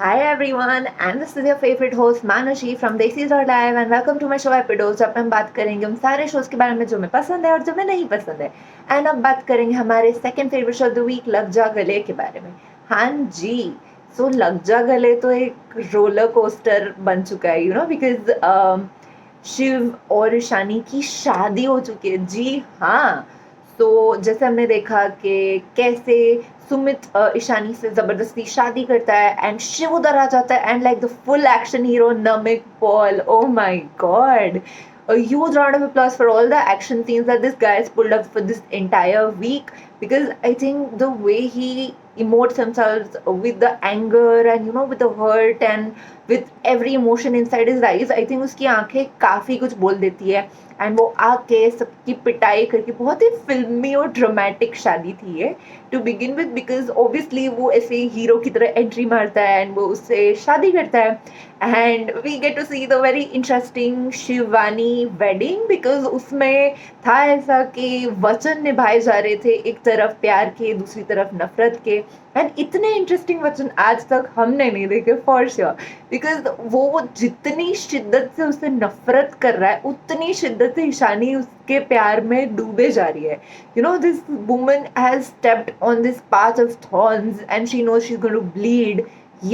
Hi everyone, and this is your favorite host Manushi from Live and welcome to my show Epidodes. जब हम बात करेंगे उन सारे शोज के बारे में जो हमें पसंद है और जो हमें नहीं पसंद है. एंड अब बात करेंगे हमारे second favourite show the week Lag Ja गले के बारे में. हाँ जी, सो लग जा गले तो एक रोलर कोस्टर बन चुका है, बिकॉज शिव और ईशानी की शादी हो चुकी है. जी हाँ. तो जैसे हमने देखा कि कैसे सुमित ईशानी से जबरदस्ती शादी करता है एंड शिव उधर आ जाता है and like the full action hero Namik Paul. Oh my god, a huge round of applause for all the action scenes that this guy has pulled up for this entire week, because I think the way he emotes himself with the anger and with the hurt and with every emotion inside his eyes, I think उसकी आंखें काफी कुछ बोल देती है. And वो आके सबकी पिटाई करके बहुत ही फिल्मी और ड्रामेटिक शादी थी ये to begin with, because obviously वो ऐसे हीरो की तरह एंट्री मारता है एंड वो उससे शादी करता है. And we get to see the very interesting Shivani wedding, because उसमें था ऐसा कि वचन निभाए जा रहे थे, एक तरफ प्यार के दूसरी तरफ नफरत के. एंड इतने इंटरेस्टिंग वचन आज तक हमने नहीं देखे फॉर श्योर, बिकॉज वो जितनी शिद्दत से उससे नफरत कर रहा है उतनी शिद्दत से ईशानी उसके प्यार में डूबे जा रही है. This woman has stepped on this path of thorns and she knows she's going to bleed,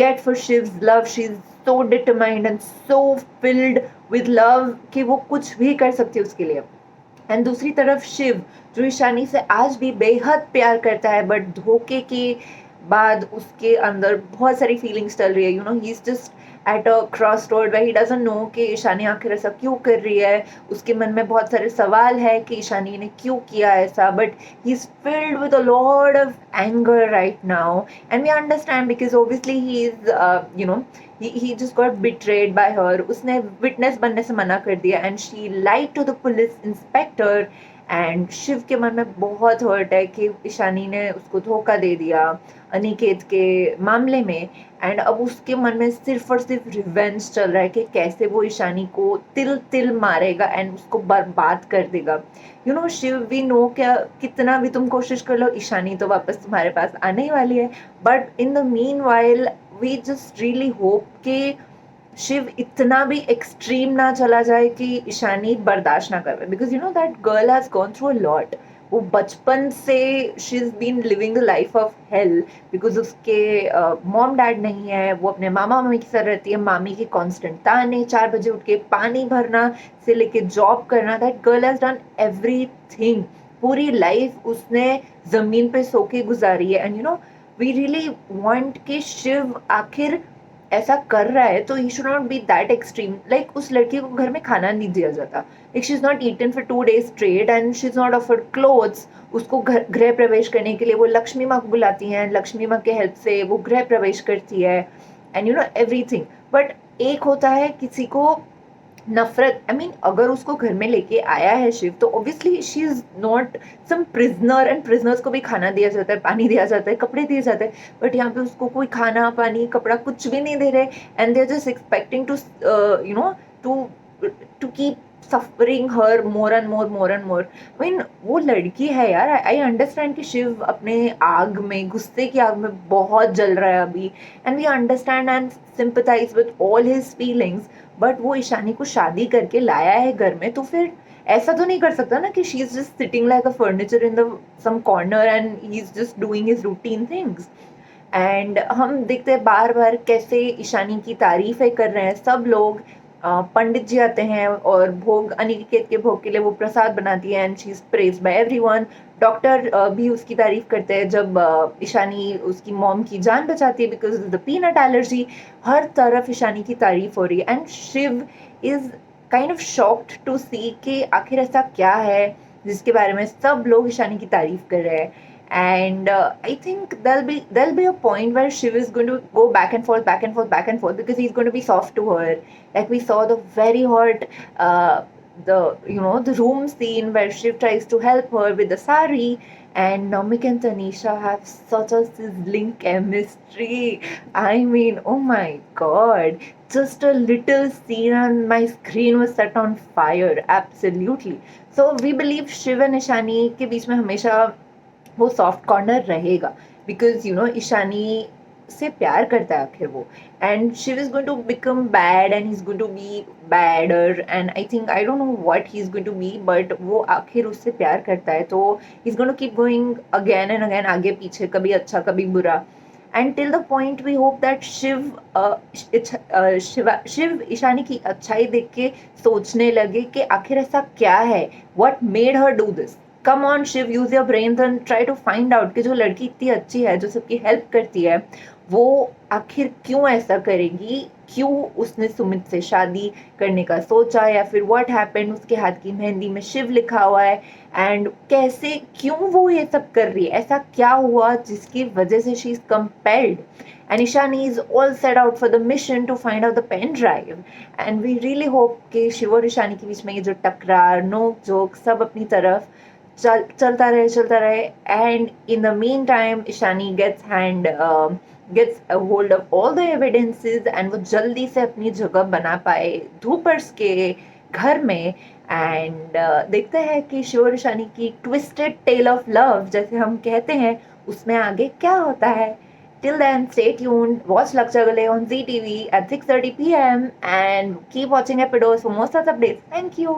yet for Shiv's love she's so determined and so filled with love कि वो कुछ भी कर सकती है उसके लिए. एंड दूसरी तरफ शिव जो ईशानी से आज भी बेहद प्यार करता है, बट धोखे के बाद उसके अंदर बहुत सारी फीलिंग्स चल रही है. ही is just at a cross road way he doesn't know कि ईशानी आखिर ऐसा क्यों कर रही है. उसके मन में बहुत सारे सवाल है कि ईशानी ने क्यों किया ऐसा, but he is filled with a lot of anger right now. And we understand because obviously he is he just got betrayed by her. उसने विटनेस बनने से मना कर दिया and she lied to the police inspector. एंड शिव के मन में बहुत हर्ट है कि ईशानी ने उसको धोखा दे दिया अनिकेत के मामले में. एंड अब उसके मन में सिर्फ और सिर्फ रिवेंज चल रहा है कि कैसे वो ईशानी को तिल तिल मारेगा एंड उसको बर्बाद कर देगा. शिव वी नो, क्या कितना भी तुम कोशिश कर लो ईशानी तो वापस तुम्हारे पास आने ही वाली है. But in the meanwhile we just really hope कि शिव इतना भी एक्सट्रीम ना चला जाए कि ईशानी बर्दाश्त ना कर पाए, because that girl has gone through a lot. वो बचपन से she is been living the life of hell, because उसके मॉम डैड नहीं है. वो अपने मामा मामी के साथ रहती है. मामी के कांस्टेंट ताने, 4 बजे उठ के पानी भरना से लेके जॉब करना. That girl has done everything. पूरी लाइफ उसने जमीन पे सो के गुजारी है. एंड वी रियली वांट कि शिव आखिर ऐसा कर रहा है तो he should not be that extreme. Like उस लड़की को घर में खाना नहीं दिया जाता. Like she is not eaten for 2 days straight and she is not offered clothes. उसको गृह प्रवेश करने के लिए वो लक्ष्मी माँ को बुलाती हैं. लक्ष्मी माँ के हेल्प से वो गृह प्रवेश करती है एंड एवरीथिंग. बट एक होता है किसी को नफरत. अगर उसको घर में लेके आया है शिव तो obviously she is not some prisoner, and prisoners को भी खाना दिया जाता है, पानी दिया जाता है, कपड़े दिए जाते हैं. बट यहाँ पे उसको कोई खाना पानी कपड़ा कुछ भी नहीं दे रहे. And they are just expecting to to to keep suffering her more and more. वो लड़की है यार. आई अंडरस्टैंड कि शिव अपने आग में, गुस्से की आग में बहुत जल रहा है अभी. And we understand and sympathise with all his feelings. But वो ईशानी को शादी करके लाया है घर में, तो फिर ऐसा तो नहीं कर सकता ना कि she is just sitting like a furniture in the some corner and he is just doing his routine things. And हम देखते हैं बार बार कैसे ईशानी की तारीफें कर रहे हैं सब लोग. पंडित जी आते हैं और भोग, अनिकेत के भोग के लिए वो प्रसाद बनाती है and she is praised by everyone. Doctor भी उसकी तारीफ करते हैं जब ईशानी उसकी मॉम की जान बचाती है because of the peanut allergy. हर तरफ ईशानी की तारीफ हो रही है and Shiv is kind of shocked to see कि आखिर ऐसा क्या है जिसके बारे में सब लोग ईशानी की तारीफ कर रहे हैं. And I think there'll be a point where Shiv is going to go back and forth, because he's going to be soft to her. Like we saw the very hot the room scene where Shiv tries to help her with the sari, and Namik and Tanisha have such a sizzling chemistry. Oh my god, just a little scene and my screen was set on fire. Absolutely. So we believe Shiv and Ishani के बीच में हमेशा वो soft corner रहेगा, because Ishani से प्यार करता है आखिर वो, and Shiv is going to become bad and he is going to be badder, and I think I don't know what he is going to be, but वो आखिर उससे प्यार करता है, तो he is going to keep going again and again, आगे पीछे, कभी अच्छा कभी बुरा, and till the point we hope that Shiv Ishani की अच्छाई देख के सोचने लगे कि आखिर ऐसा क्या है, what made her do this. Come on Shiv, use your brain and try to find out कि जो लड़की इतनी अच्छी है, जो सबकी हेल्प करती है, वो आखिर क्यों ऐसा करेगी, क्यों उसने सुमित से शादी करने का सोचा, या फिर व्हाट हैपेंड, उसके हाथ की मेहंदी में शिव लिखा हुआ है, एंड कैसे क्यों वो ये सब कर रही है, ऐसा क्या हुआ जिसकी वजह से she is compelled, and Ishani is all set out for the mission to find out the pen drive, and we really hope कि शिव और ईशानी के बीच में ये जो टकरार, नोक झोंक सब अपनी तरफ चलता रहे, and in the mean time Ishani gets a hold of all the evidences, and वो जल्दी से अपनी जगह बना पाए धूपर्स के घर में, एंड देखते हैं कि शिव और ईशानी की ट्विस्टेड टेल ऑफ लव जैसे हम कहते हैं, उसमें आगे क्या होता है। Till then, stay tuned. Watch Lakshagale on ZTV at 6:30 p.m. and keep watching Epidos for more such updates. Thank you.